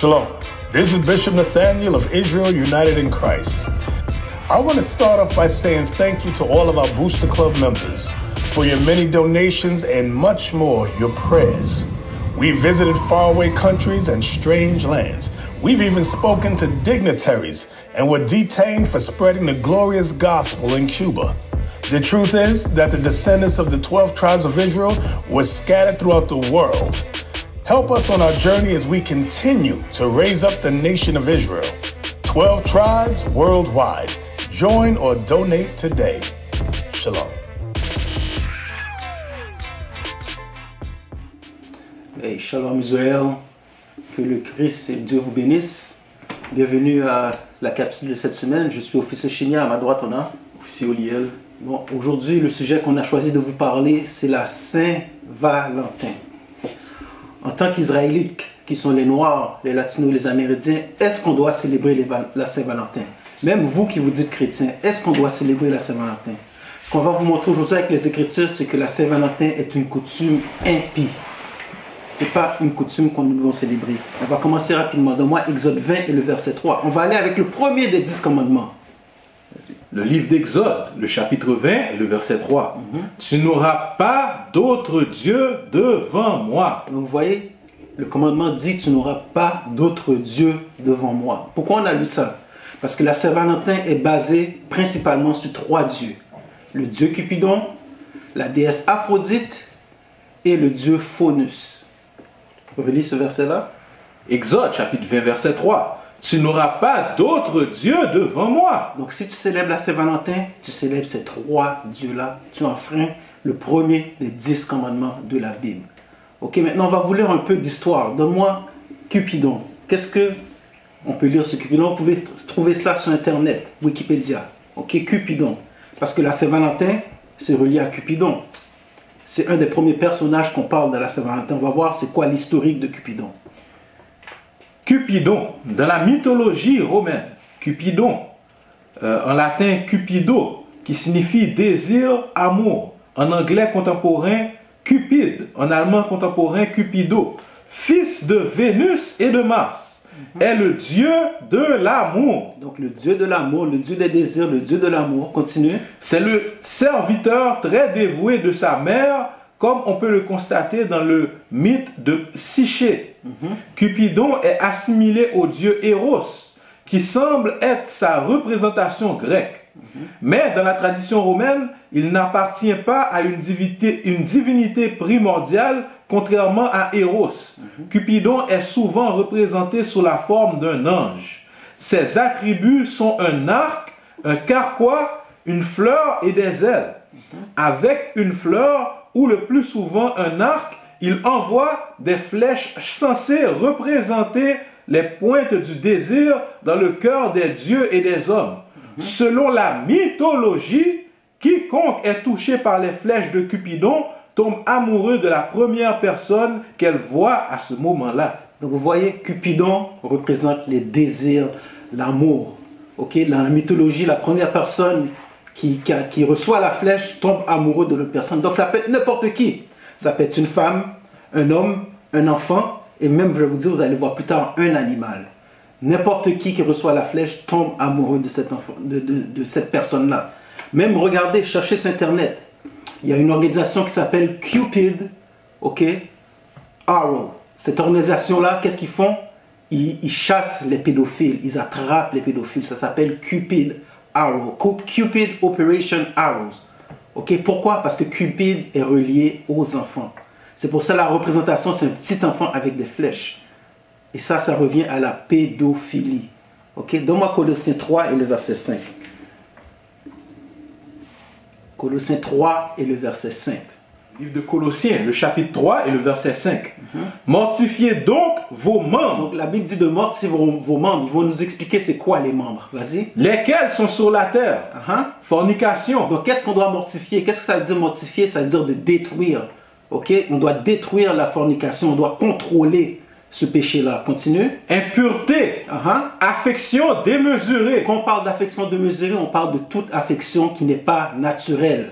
Shalom. This is Bishop Nathaniel of Israel United in Christ. I want to start off by saying thank you to all of our Booster Club members for your many donations and much more, your prayers. We visited faraway countries and strange lands. We've even spoken to dignitaries and were detained for spreading the glorious gospel in Cuba. The truth is that the descendants of the 12 tribes of Israel were scattered throughout the world. Help us on our journey as we continue to raise up the nation of Israel. 12 tribes worldwide. Join or donate today. Shalom. Hey, shalom Israël, que le Christ et Dieu vous bénisse. Bienvenue à la capsule de cette semaine. Je suis officier Chinia, à ma droite on a officier Oliel. Bon, aujourd'hui le sujet qu'on a choisi de vous parler, c'est la Saint-Valentin. En tant qu'Israélites, qui sont les Noirs, les Latinos, les Amérindiens, est-ce qu'on doit célébrer la Saint-Valentin? Même vous qui vous dites chrétiens, est-ce qu'on doit célébrer la Saint-Valentin? Ce qu'on va vous montrer aujourd'hui avec les Écritures, c'est que la Saint-Valentin est une coutume impie. Ce n'est pas une coutume qu'on nous devons célébrer. On va commencer rapidement. Donne-moi Exode 20 et le verset 3. On va aller avec le premier des 10 commandements. Le livre d'Exode, le chapitre 20 et le verset 3. Tu n'auras pas d'autre Dieu devant moi. Donc vous voyez, le commandement dit tu n'auras pas d'autre Dieu devant moi. Pourquoi on a lu ça? Parce que la Saint-Valentin est basée principalement sur 3 dieux. Le dieu Cupidon, la déesse Aphrodite et le dieu Faunus. Relis ce verset-là. Exode, chapitre 20, verset 3. Tu n'auras pas d'autre Dieu devant moi. Donc si tu célèbres la Saint-Valentin, tu célèbres ces 3 dieux-là. Tu enfreins le premier des 10 commandements de la Bible. Ok, maintenant on va vous lire un peu d'histoire. Donne-moi Cupidon. Qu'est-ce que on peut lire sur Cupidon? Vous pouvez trouver ça sur Internet, Wikipédia. Ok, Cupidon. Parce que la Saint-Valentin, c'est relié à Cupidon. C'est un des premiers personnages qu'on parle de la Saint-Valentin. On va voir c'est quoi l'historique de Cupidon. Cupidon, dans la mythologie romaine, Cupidon, en latin Cupido, qui signifie désir, amour. En anglais contemporain, Cupide, en allemand contemporain, Cupido, fils de Vénus et de Mars, est le dieu de l'amour. Donc le dieu de l'amour, le dieu des désirs, le dieu de l'amour, continue. C'est le serviteur très dévoué de sa mère, comme on peut le constater dans le mythe de Psyché. Cupidon est assimilé au dieu Eros, qui semble être sa représentation grecque. Mais dans la tradition romaine, il n'appartient pas à une divinité primordiale, contrairement à Eros. Cupidon est souvent représenté sous la forme d'un ange. Ses attributs sont un arc, un carquois, une fleur et des ailes. Avec une fleur, ou le plus souvent un arc, il envoie des flèches censées représenter les pointes du désir dans le cœur des dieux et des hommes. Selon la mythologie, quiconque est touché par les flèches de Cupidon tombe amoureux de la première personne qu'elle voit à ce moment-là. Donc vous voyez, Cupidon représente les désirs, l'amour. Ok, dans la mythologie, la première personne qui reçoit la flèche tombe amoureux de l'autre personne. Donc ça peut être n'importe qui. Ça peut être une femme, un homme, un enfant, et même, je vais vous dire, vous allez voir plus tard, un animal. N'importe qui reçoit la flèche tombe amoureux de cet enfant, de cette personne-là. Même regardez, cherchez sur Internet. Il y a une organisation qui s'appelle Cupid, ok, Arrow. Cette organisation-là, qu'est-ce qu'ils font? Ils chassent les pédophiles, ils attrapent les pédophiles. Ça s'appelle Cupid Arrow. Cupid Operation Arrows. Ok, pourquoi? Parce que Cupid est relié aux enfants. C'est pour ça la représentation, c'est un petit enfant avec des flèches. Et ça revient à la pédophilie. Ok, donne-moi Colossiens 3 et le verset 5. Colossiens 3 et le verset 5. Livre de Colossiens, le chapitre 3 et le verset 5. Mortifiez donc vos membres. Donc la Bible dit de mortifier vos membres. Ils vont nous expliquer c'est quoi les membres. Vas-y. Lesquels sont sur la terre. Fornication. Donc qu'est-ce qu'on doit mortifier? Qu'est-ce que ça veut dire mortifier? Ça veut dire de détruire. Ok, on doit détruire la fornication. On doit contrôler ce péché-là. Continue. Impureté. Affection démesurée. Quand on parle d'affection démesurée, on parle de toute affection qui n'est pas naturelle.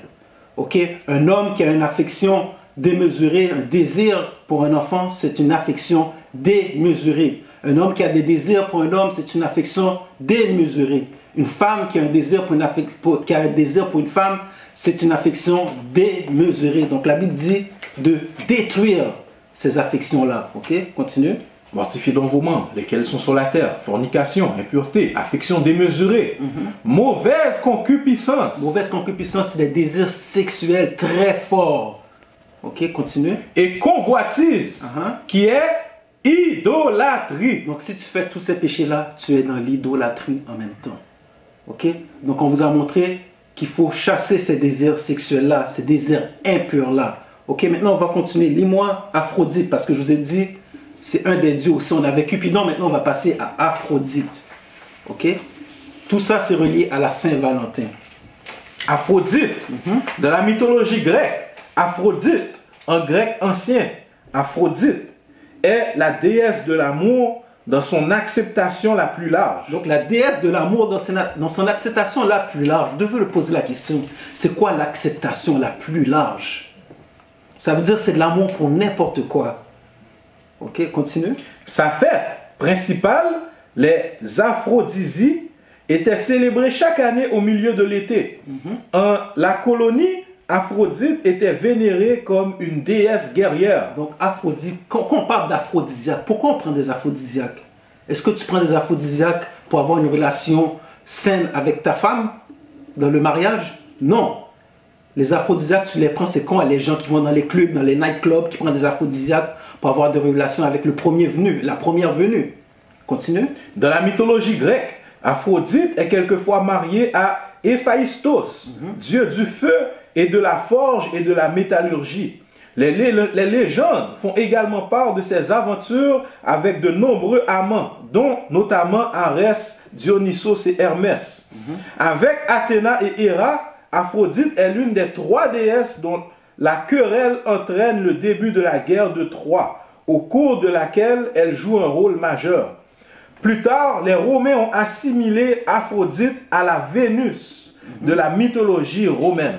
Ok, un homme qui a une affection démesurée, un désir pour un enfant, c'est une affection démesurée. Un homme qui a des désirs pour un homme, c'est une affection démesurée. Une femme qui a un désir pour une femme, c'est une affection démesurée. Donc la Bible dit de détruire ces affections-là. Ok, continue. Mortifiez donc vos membres, lesquels sont sur la terre, fornication, impureté, affection démesurée, mauvaise concupiscence. Mauvaise concupiscence, c'est des désirs sexuels très forts. Ok, continue. Et convoitise, qui est idolâtrie. Donc si tu fais tous ces péchés-là, tu es dans l'idolâtrie en même temps. Ok, donc on vous a montré qu'il faut chasser ces désirs sexuels-là, ces désirs impurs-là. Ok, maintenant on va continuer. Lis-moi Aphrodite, parce que je vous ai dit, c'est un des dieux aussi. On avait Cupidon, maintenant on va passer à Aphrodite. Ok, tout ça c'est relié à la Saint-Valentin. Aphrodite, dans la mythologie grecque, Aphrodite, en grec ancien, Aphrodite est la déesse de l'amour dans son acceptation la plus large. Donc la déesse de l'amour dans son acceptation la plus large. Je devais le poser la question, c'est quoi l'acceptation la plus large? Ça veut dire c'est de l'amour pour n'importe quoi. Ok, continue. Sa fête principale, les Aphrodisies, était célébrée chaque année au milieu de l'été. En la colonie, Aphrodite était vénérée comme une déesse guerrière. Donc Aphrodite, quand on parle d'aphrodisiaque, pourquoi on prend des aphrodisiaques? Est-ce que tu prends des aphrodisiaques pour avoir une relation saine avec ta femme dans le mariage? Non. Les aphrodisiaques, tu les prends, c'est quand les gens qui vont dans les clubs, dans les nightclubs, qui prennent des aphrodisiaques pour avoir des relations avec le premier venu, la première venue. Continue. Dans la mythologie grecque, Aphrodite est quelquefois mariée à Héphaïstos, dieu du feu et de la forge et de la métallurgie. Les légendes font également part de ses aventures avec de nombreux amants, dont notamment Arès, Dionysos et Hermès. Avec Athéna et Héra, Aphrodite est l'une des 3 déesses dont la querelle entraîne le début de la guerre de Troie, au cours de laquelle elle joue un rôle majeur. Plus tard, les Romains ont assimilé Aphrodite à la Vénus de la mythologie romaine.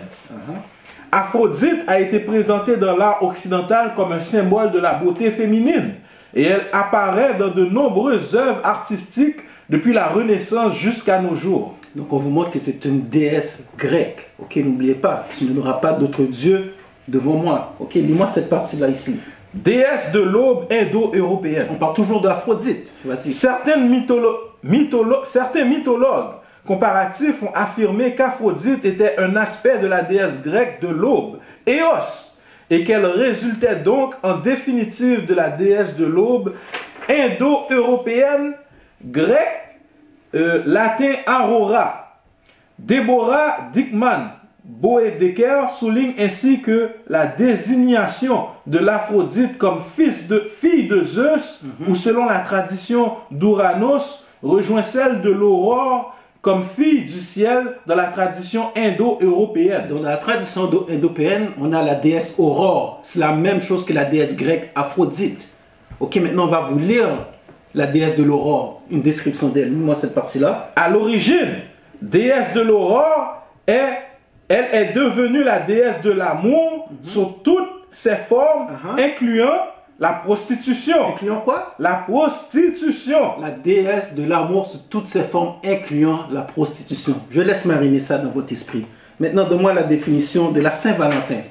Aphrodite a été présentée dans l'art occidental comme un symbole de la beauté féminine et elle apparaît dans de nombreuses œuvres artistiques depuis la Renaissance jusqu'à nos jours. Donc on vous montre que c'est une déesse grecque. Ok, n'oubliez pas, tu n'auras pas d'autre dieu devant moi. Ok, lis-moi cette partie-là ici. Déesse de l'aube indo-européenne. On parle toujours d'Aphrodite. Vas-y. Certains mythologues comparatifs ont affirmé qu'Aphrodite était un aspect de la déesse grecque de l'aube, Eos, et qu'elle résultait donc en définitive de la déesse de l'aube indo-européenne, grecque, latin Aurora. Deborah Dickman Boedeker souligne ainsi que la désignation de l'Aphrodite comme fille de Zeus, ou selon la tradition d'Ouranos, rejoint celle de l'aurore comme fille du ciel dans la tradition indo-européenne. Dans la tradition indo-européenne, on a la déesse Aurore. C'est la même chose que la déesse grecque Aphrodite. Ok, maintenant on va vous lire la déesse de l'aurore, une description d'elle. Lis-moi cette partie-là. À l'origine, déesse de l'aurore, elle est devenue la déesse de l'amour sous toutes ses formes, incluant la prostitution. Incluant quoi? La prostitution. La déesse de l'amour sous toutes ses formes, incluant la prostitution. Je laisse mariner ça dans votre esprit. Maintenant, donne-moi la définition de la Saint-Valentin.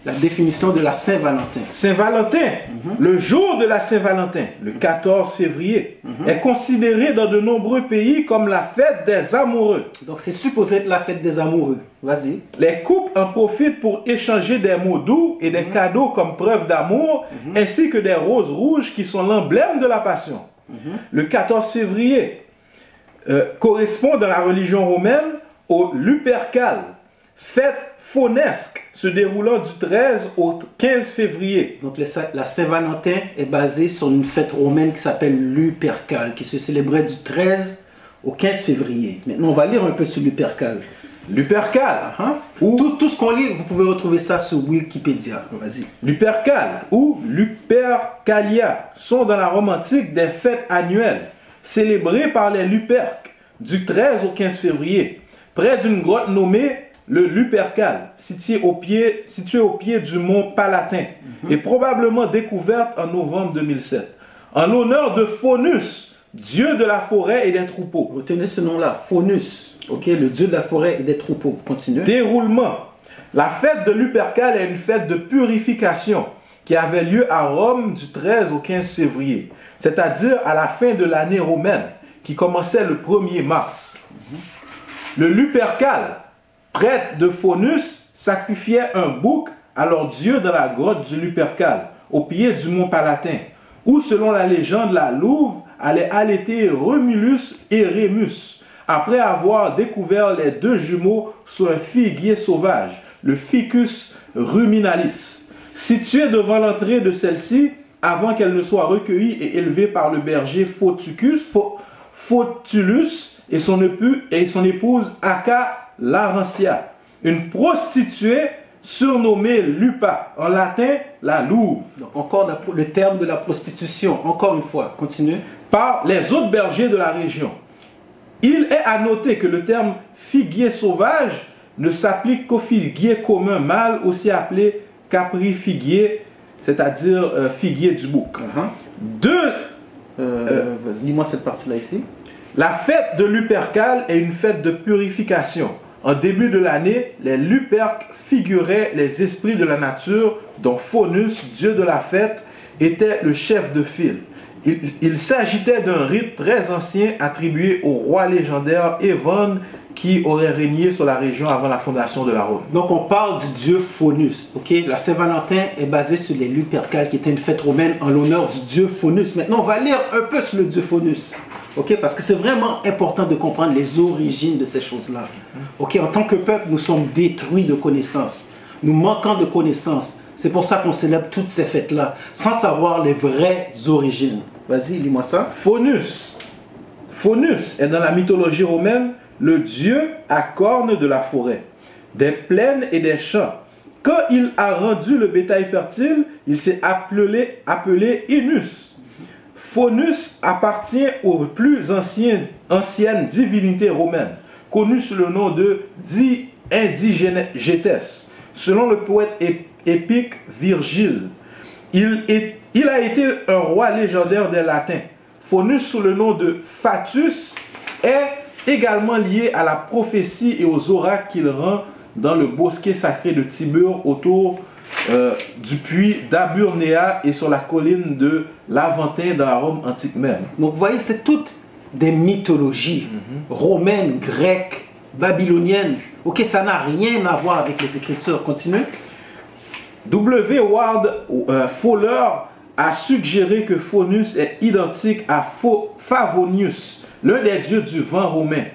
La définition de la Saint-Valentin. Saint-Valentin, le jour de la Saint-Valentin, le 14 février, est considéré dans de nombreux pays comme la fête des amoureux. Donc c'est supposé être la fête des amoureux. Vas-y. Les couples en profitent pour échanger des mots doux et des cadeaux comme preuve d'amour, ainsi que des roses rouges qui sont l'emblème de la passion. Le 14 février correspond dans la religion romaine au Lupercal, fête faunesque se déroulant du 13 au 15 février. Donc la Saint-Valentin est basée sur une fête romaine qui s'appelle Lupercal, qui se célébrait du 13 au 15 février. Maintenant, on va lire un peu sur Lupercal. Lupercal, tout ce qu'on lit, vous pouvez retrouver ça sur Wikipédia. Vas-y. Lupercal ou Lupercalia sont dans la Rome antique des fêtes annuelles célébrées par les Luperques du 13 au 15 février, près d'une grotte nommée le Lupercal, situé au pied du mont Palatin, et probablement découverte en novembre 2007. en l'honneur de Faunus, dieu de la forêt et des troupeaux. Retenez ce nom-là, Faunus, ok, le dieu de la forêt et des troupeaux. Continue. Déroulement. La fête de Lupercale est une fête de purification qui avait lieu à Rome du 13 au 15 février, c'est-à-dire à la fin de l'année romaine, qui commençait le 1er mars. Le Lupercale, prêtre de Faunus, sacrifiait un bouc à leur dieu dans la grotte du Lupercale, au pied du mont Palatin, où, selon la légende, la louve allait allaiter Romulus et Rémus, après avoir découvert les deux jumeaux sur un figuier sauvage, le Ficus ruminalis, situé devant l'entrée de celle-ci, avant qu'elle ne soit recueillie et élevée par le berger Fautulus et son épouse Acca Larentia, une prostituée surnommée Lupa, en latin la louve. Donc, encore le terme de la prostitution, encore une fois, continue. Par les autres bergers de la région. Il est à noter que le terme figuier sauvage ne s'applique qu'au figuier commun mâle, aussi appelé caprifiguier, c'est-à-dire figuier du bouc. Lis-moi cette partie-là ici. La fête de Lupercale est une fête de purification. En début de l'année, les Luperques figuraient les esprits de la nature, dont Faunus, dieu de la fête, était le chef de file. Il s'agitait d'un rite très ancien attribué au roi légendaire Évone qui aurait régné sur la région avant la fondation de la Rome. Donc on parle du dieu Faunus. Okay? La Saint-Valentin est basée sur les Lupercales qui était une fête romaine en l'honneur du dieu Faunus. Maintenant on va lire un peu sur le dieu Faunus. Okay? Parce que c'est vraiment important de comprendre les origines de ces choses-là. Okay? En tant que peuple, nous sommes détruits de connaissances. Nous manquons de connaissances. C'est pour ça qu'on célèbre toutes ces fêtes-là, sans savoir les vraies origines. Vas-y, lis-moi ça. Faunus. Faunus est dans la mythologie romaine le dieu à cornes de la forêt, des plaines et des champs. Quand il a rendu le bétail fertile, il s'est appelé Inus. Faunus appartient aux plus anciennes divinités romaines, connues sous le nom de Indigenetes, selon le poète épique Virgile. Il a été un roi légendaire des Latins. Faunus, sous le nom de Fatus, est également lié à la prophétie et aux oracles qu'il rend dans le bosquet sacré de Tibur autour du puits d'Aburnéa et sur la colline de l'Aventin dans la Rome antique même. Donc vous voyez, c'est toutes des mythologies romaines, grecques, babyloniennes. Ok, ça n'a rien à voir avec les Écritures. Continue. W. Ward Fowler a suggéré que Faunus est identique à Favonius, l'un des dieux du vent romain.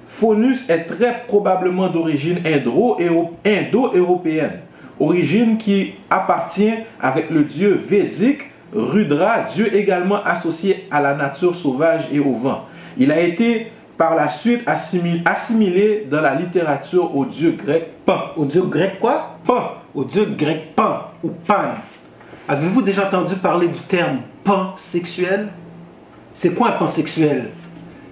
Faunus est très probablement d'origine indo-européenne, origine qui appartient avec le dieu védique Rudra, dieu également associé à la nature sauvage et au vent. Il a été par la suite assimilé dans la littérature au dieu grec Pan. Au dieu grec quoi? Pan. Au dieu grec Pan ou Pan. Avez-vous déjà entendu parler du terme pansexuel? C'est quoi un pansexuel?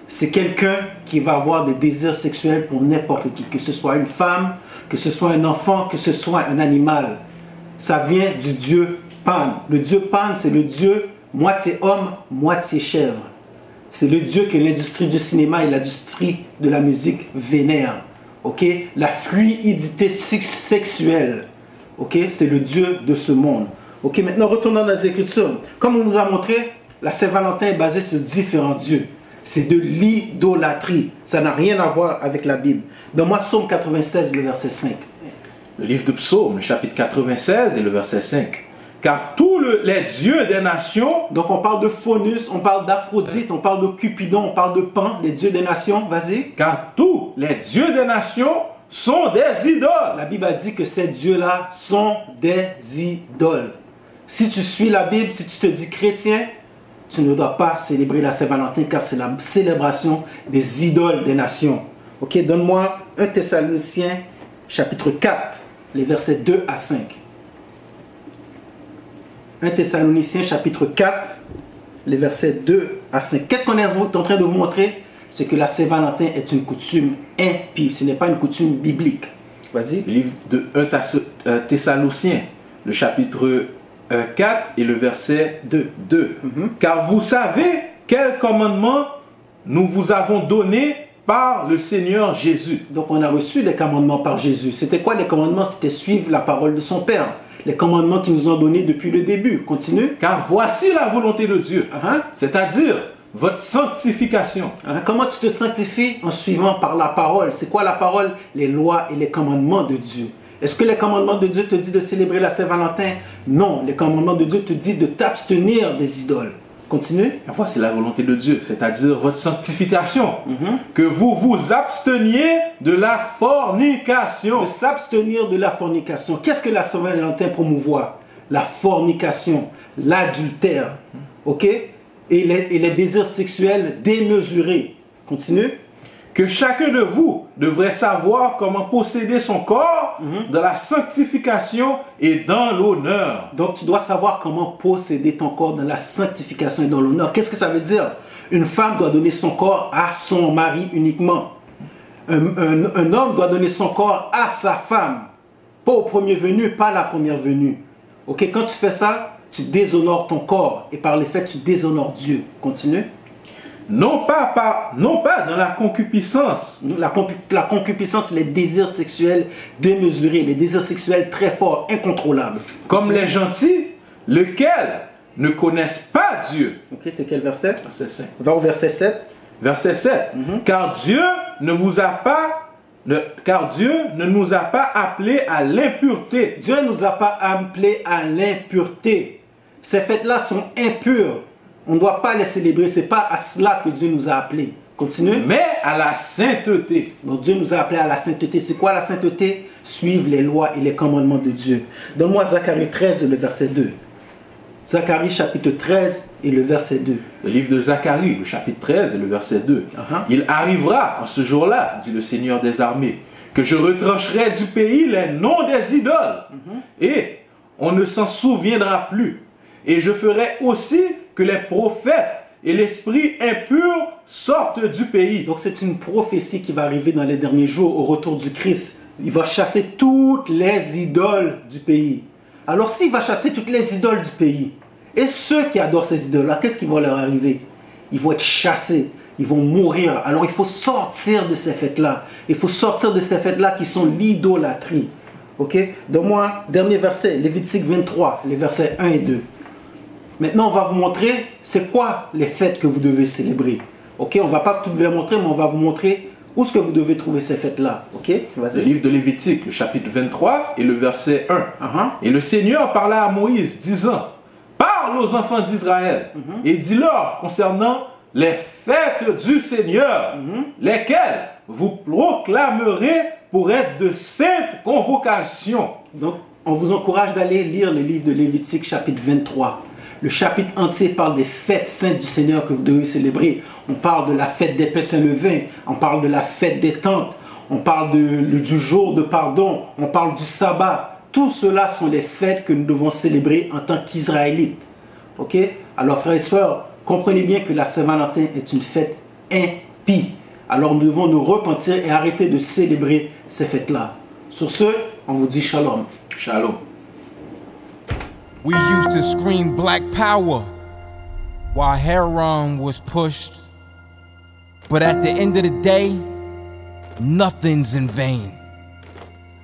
C'est quelqu'un qui va avoir des désirs sexuels pour n'importe qui, que ce soit une femme, que ce soit un enfant, que ce soit un animal. Ça vient du dieu Pan. Le dieu Pan, c'est le dieu moitié homme, moitié chèvre. C'est le dieu que l'industrie du cinéma et l'industrie de la musique vénèrent. Okay? La fluidité sexuelle. Okay? C'est le dieu de ce monde. Okay? Maintenant, retournons dans les Écritures. Comme on vous a montré, la Saint-Valentin est basée sur différents dieux. C'est de l'idolâtrie. Ça n'a rien à voir avec la Bible. Donne-moi Psaume 96, le verset 5. Le livre de Psaume, le chapitre 96 et le verset 5. Car tous les dieux des nations... Donc on parle de Faunus, on parle d'Aphrodite, on parle de Cupidon, on parle de Pan, les dieux des nations. Vas-y. Car tous les dieux des nations sont des idoles. La Bible a dit que ces dieux-là sont des idoles. Si tu suis la Bible, si tu te dis chrétien, tu ne dois pas célébrer la Saint-Valentin car c'est la célébration des idoles des nations. Ok, donne-moi 1 Thessaloniciens chapitre 4, les versets 2 à 5. 1 Thessaloniciens chapitre 4, les versets 2 à 5. Qu'est-ce qu'on est en train de vous montrer? C'est que la Saint-Valentin est une coutume impie, ce n'est pas une coutume biblique. Vas-y. Le livre de 1 Thessaloniciens, le chapitre 4 et le verset 2. Car vous savez quel commandement nous vous avons donné par le Seigneur Jésus. Donc on a reçu des commandements par Jésus. C'était quoi les commandements? C'était suivre la parole de son Père. Les commandements qu'il nous ont donnés depuis le début. Continue. Car voici la volonté de Dieu, c'est-à-dire votre sanctification. Comment tu te sanctifies? En suivant par la parole. C'est quoi la parole? Les lois et les commandements de Dieu. Est-ce que les commandements de Dieu te disent de célébrer la Saint-Valentin? Non, les commandements de Dieu te disent de t'abstenir des idoles. Continue. Voici la volonté de Dieu, c'est-à-dire votre sanctification. Que vous vous absteniez de la fornication. De s'abstenir de la fornication. Qu'est-ce que la Saint-Valentin promouvoit? La fornication, l'adultère. Ok? Et les désirs sexuels démesurés. Continue. Que chacun de vous devrait savoir comment posséder son corps dans la sanctification et dans l'honneur. Donc tu dois savoir comment posséder ton corps dans la sanctification et dans l'honneur. Qu'est-ce que ça veut dire? Une femme doit donner son corps à son mari uniquement. Un homme doit donner son corps à sa femme. Pas au premier venu, pas à la première venue. Ok, quand tu fais ça, tu déshonores ton corps. Et par le fait, tu déshonores Dieu. Continue. Non pas dans la concupiscence. La concupiscence, les désirs sexuels démesurés, les désirs sexuels très forts, incontrôlables. Comme les gentils, lesquels ne connaissent pas Dieu. Ok, t'es quel verset? Verset 5. Va au verset 7. Verset 7. Car Dieu ne nous a pas appelés à l'impureté. Dieu ne nous a pas appelés à l'impureté. Ces fêtes-là sont impures. On ne doit pas les célébrer. Ce n'est pas à cela que Dieu nous a appelés. Continue. Mais à la sainteté. Donc Dieu nous a appelés à la sainteté. C'est quoi la sainteté? Suivre les lois et les commandements de Dieu. Donne-moi Zacharie 13, le verset 2. Zacharie chapitre 13 et le verset 2. Le livre de Zacharie, le chapitre 13 et le verset 2. Il arrivera en ce jour-là, dit le Seigneur des armées, que je retrancherai du pays les noms des idoles. Et on ne s'en souviendra plus. Et je ferai aussi que les prophètes et l'esprit impur sortent du pays. Donc c'est une prophétie qui va arriver dans les derniers jours au retour du Christ. Il va chasser toutes les idoles du pays. Alors s'il va chasser toutes les idoles du pays, et ceux qui adorent ces idoles-là, qu'est-ce qui va leur arriver? Ils vont être chassés, ils vont mourir. Alors il faut sortir de ces fêtes-là. Il faut sortir de ces fêtes-là qui sont l'idolâtrie. Ok? Donne-moi, dernier verset, Lévitique 23, les versets 1 et 2. Maintenant, on va vous montrer c'est quoi les fêtes que vous devez célébrer. Ok, on ne va pas tout vous les montrer, mais on va vous montrer où est-ce que vous devez trouver ces fêtes-là. Ok, vas-y. Le livre de Lévitique, le chapitre 23 et le verset 1. Et le Seigneur parla à Moïse, disant, parle aux enfants d'Israël et dis-leur concernant les fêtes du Seigneur, lesquelles vous proclamerez pour être de saintes convocations. Donc, on vous encourage d'aller lire le livre de Lévitique, chapitre 23. Le chapitre entier parle des fêtes saintes du Seigneur que vous devez célébrer. On parle de la fête des pains sans levain. On parle de la fête des tentes. On parle du jour de pardon. On parle du sabbat. Tout cela sont les fêtes que nous devons célébrer en tant qu'Israélites. Ok? Alors frères et sœurs, comprenez bien que la Saint-Valentin est une fête impie. Alors nous devons nous repentir et arrêter de célébrer ces fêtes-là. Sur ce, on vous dit shalom. Shalom. We used to scream black power while heroin was pushed. But at the end of the day, nothing's in vain.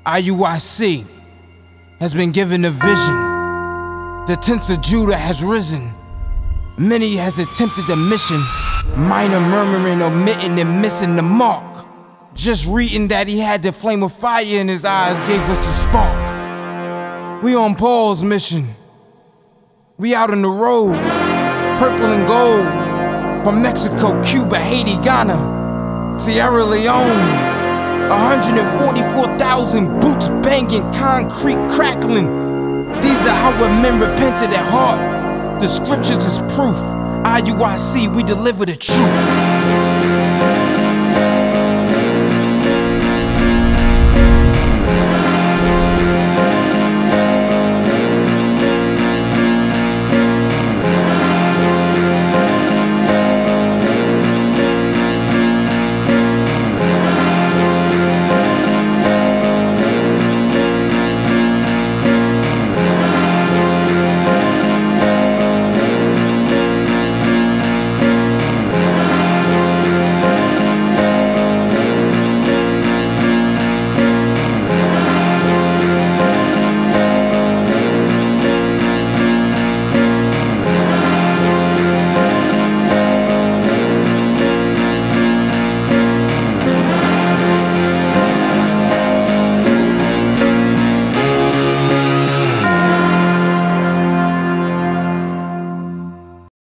IUIC has been given a vision. The tents of Judah has risen. Many has attempted the mission. Minor murmuring, omitting, and missing the mark. Just reading that he had the flame of fire in his eyes gave us the spark. We on Paul's mission. We out on the road, purple and gold, from Mexico, Cuba, Haiti, Ghana, Sierra Leone. 144,000 boots banging, concrete crackling. These are our men repented at heart. The scriptures is proof. IUIC, we deliver the truth.